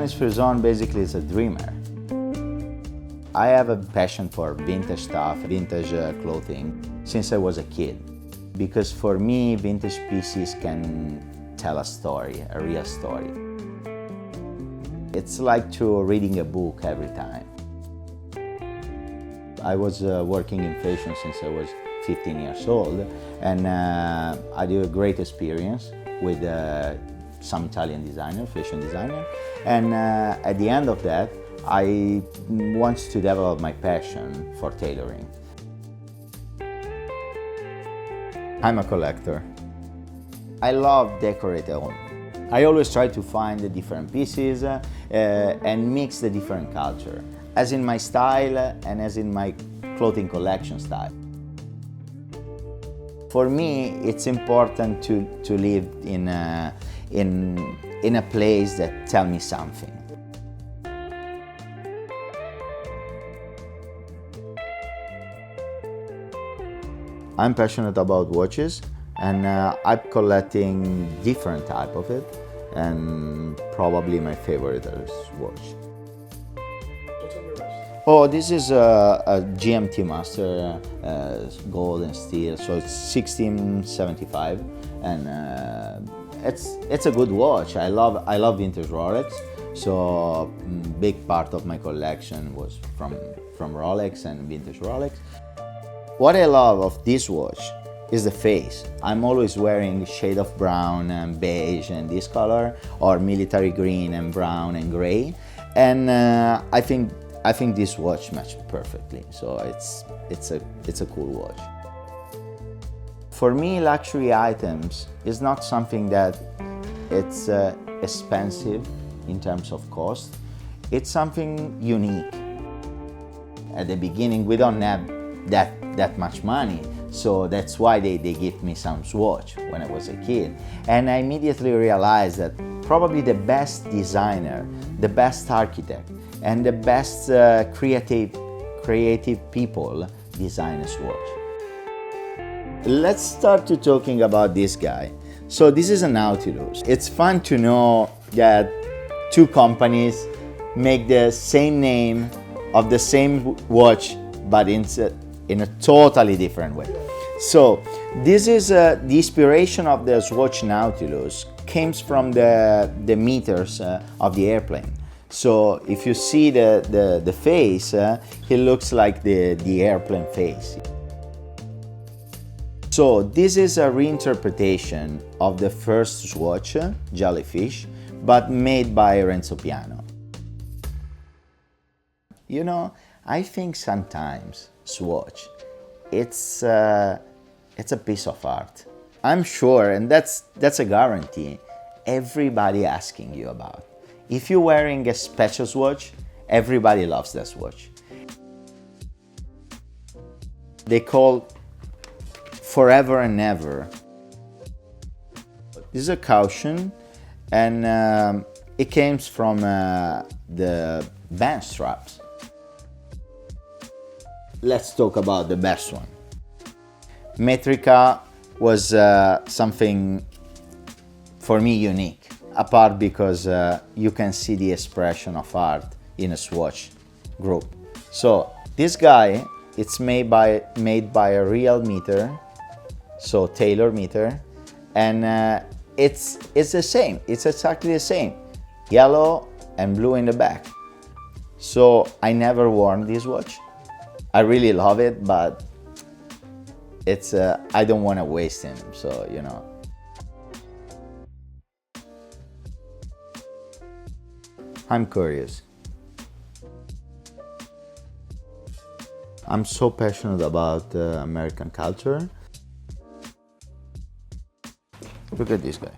Denis Frison basically is a dreamer. I have a passion for vintage stuff, vintage clothing, since I was a kid. Because for me, vintage pieces can tell a story, a real story. It's like reading a book every time. I was working in fashion since I was 15 years old, and I did a great experience with some Italian designer, fashion designer, and at the end of that, I want to develop my passion for tailoring. I'm a collector. I love decorating home. I always try to find the different pieces and mix the different culture, as in my style and as in my clothing collection style. For me, it's important to live in a place that tells me something. I'm passionate about watches, and I'm collecting different type of it, and probably my favorite is watch. What's on your wrist? Oh, this is a GMT Master, gold and steel, so it's 1675, and it's a good watch. I love vintage Rolex, so big part of my collection was from Rolex and vintage Rolex. What I love of this watch is the face. I'm always wearing shade of brown and beige and this color, or military green and brown and gray, and I think this watch matches perfectly. So it's a cool watch. For me, luxury items is not something that it's expensive in terms of cost. It's something unique. At the beginning, we don't have that much money, so that's why they give me some Swatch when I was a kid. And I immediately realized that probably the best designer, the best architect, and the best creative people design a Swatch. Let's start to talking about this guy. So this is a Nautilus. It's fun to know that two companies make the same name of the same watch, but in a totally different way. So this is the inspiration of the Swatch Nautilus came from the meters of the airplane. So if you see the face, it looks like the airplane face. So this is a reinterpretation of the first Swatch, Jellyfish, but made by Renzo Piano. You know, I think sometimes Swatch, it's a piece of art. I'm sure, and that's a guarantee, everybody asking you about. If you're wearing a special watch, everybody loves that watch. They call forever and ever. This is a caution, and it came from the band straps. Let's talk about the best one. Metrica was something for me unique, apart because you can see the expression of art in a Swatch group. So this guy, it's made by a real meter, so tailor meter, and it's the same. It's exactly the same, yellow and blue in the back. So I never worn this watch. I really love it, but it's I don't want to waste him, so you know. I'm curious. I'm so passionate about American culture. Look at this guy.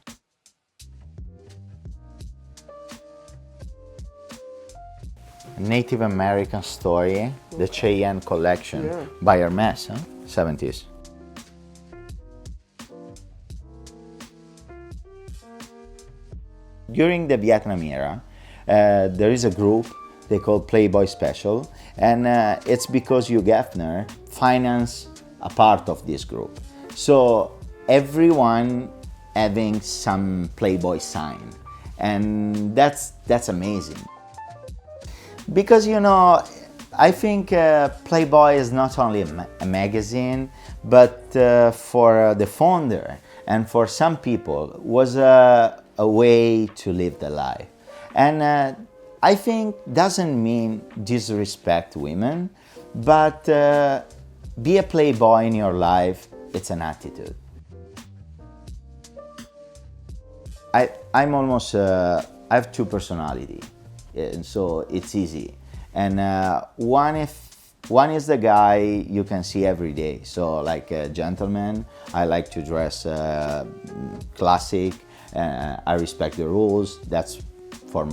Native American story, the Cheyenne collection by Hermes, 70s. During the Vietnam era, there is a group they call Playboy Special, and it's because Hugh Hefner financed a part of this group. So everyone having some Playboy sign. and that's amazing. Because you know, I think Playboy is not only a magazine, but for the founder and for some people was a way to live the life. And I think doesn't mean disrespect women, but be a Playboy in your life, it's an attitude. I'm almost, I have two personalities, and so it's easy. And one is the guy you can see every day. So like a gentleman, I like to dress classic. I respect the rules. That's for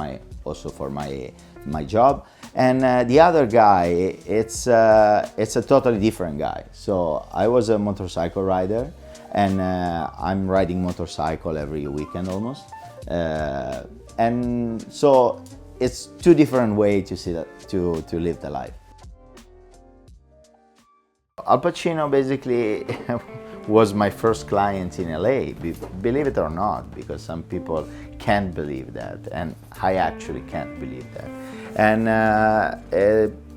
also for my job. And the other guy, it's a totally different guy. So I was a motorcycle rider, and I'm riding motorcycle every weekend almost. And so it's two different ways to see that, to live the life. Al Pacino basically was my first client in LA, believe it or not, because some people can't believe that, and I actually can't believe that. And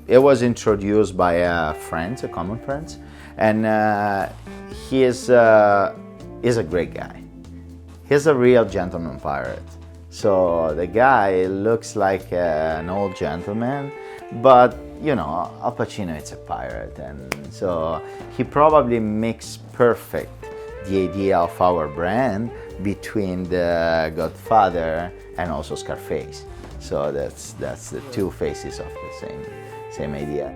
it was introduced by a friend, a common friend, and he is a great guy. He's a real gentleman pirate. So the guy looks like an old gentleman, but you know, Al Pacino is a pirate, and so he probably mixed perfect the idea of our brand between the Godfather and also Scarface. So that's the two faces of the same idea.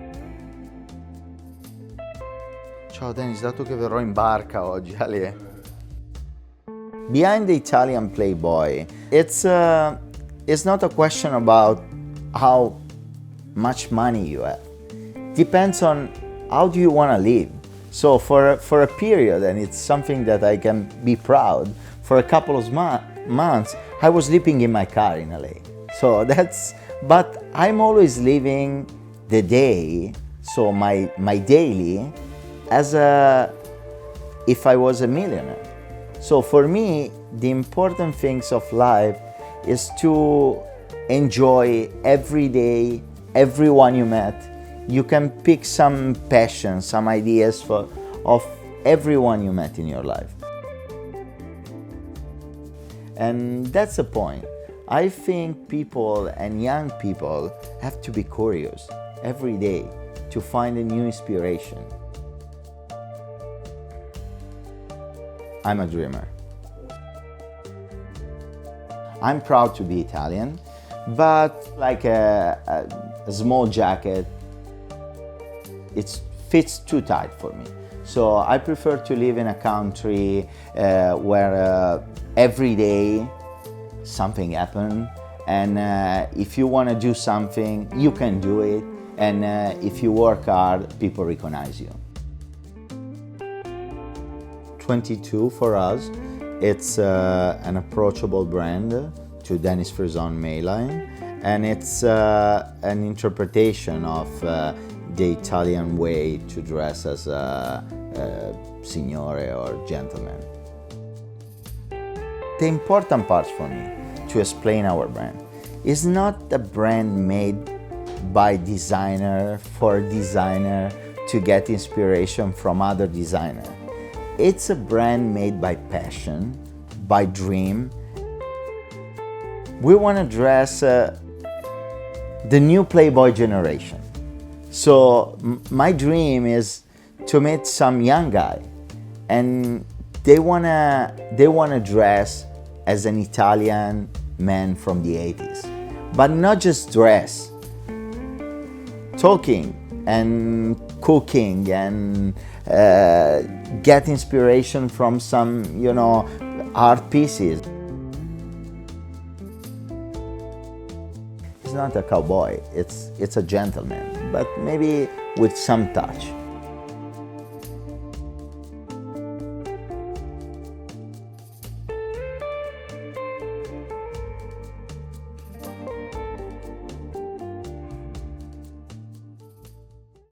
Ciao Denis, dato che verrò in barca oggi, Ale. Behind the Italian Playboy, it's not a question about how much money you have. Depends on how do you want to live. So for a period, and it's something that I can be proud, for a couple of months, I was sleeping in my car in LA. So but I'm always living the day, so my daily, as if I was a millionaire. So for me, the important things of life is to enjoy every day, everyone you met. You can pick some passion, some ideas of everyone you met in your life. And that's the point. I think people and young people have to be curious every day to find a new inspiration. I'm a dreamer. I'm proud to be Italian, but like a small jacket, it fits too tight for me. So I prefer to live in a country where every day something happens, and if you want to do something, you can do it, and if you work hard, people recognize you. 22 for us, it's an approachable brand to Denis Frison mainline, and it's an interpretation of the Italian way to dress as a signore or gentleman. The important part for me to explain our brand is not a brand made by designer for designer to get inspiration from other designers. It's a brand made by passion, by dream. We want to dress the new Playboy generation. So my dream is to meet some young guy, and they wanna dress as an Italian man from the 80s, but not just dress, talking and cooking and get inspiration from some, you know, art pieces. He's not a cowboy, it's a gentleman, but maybe with some touch.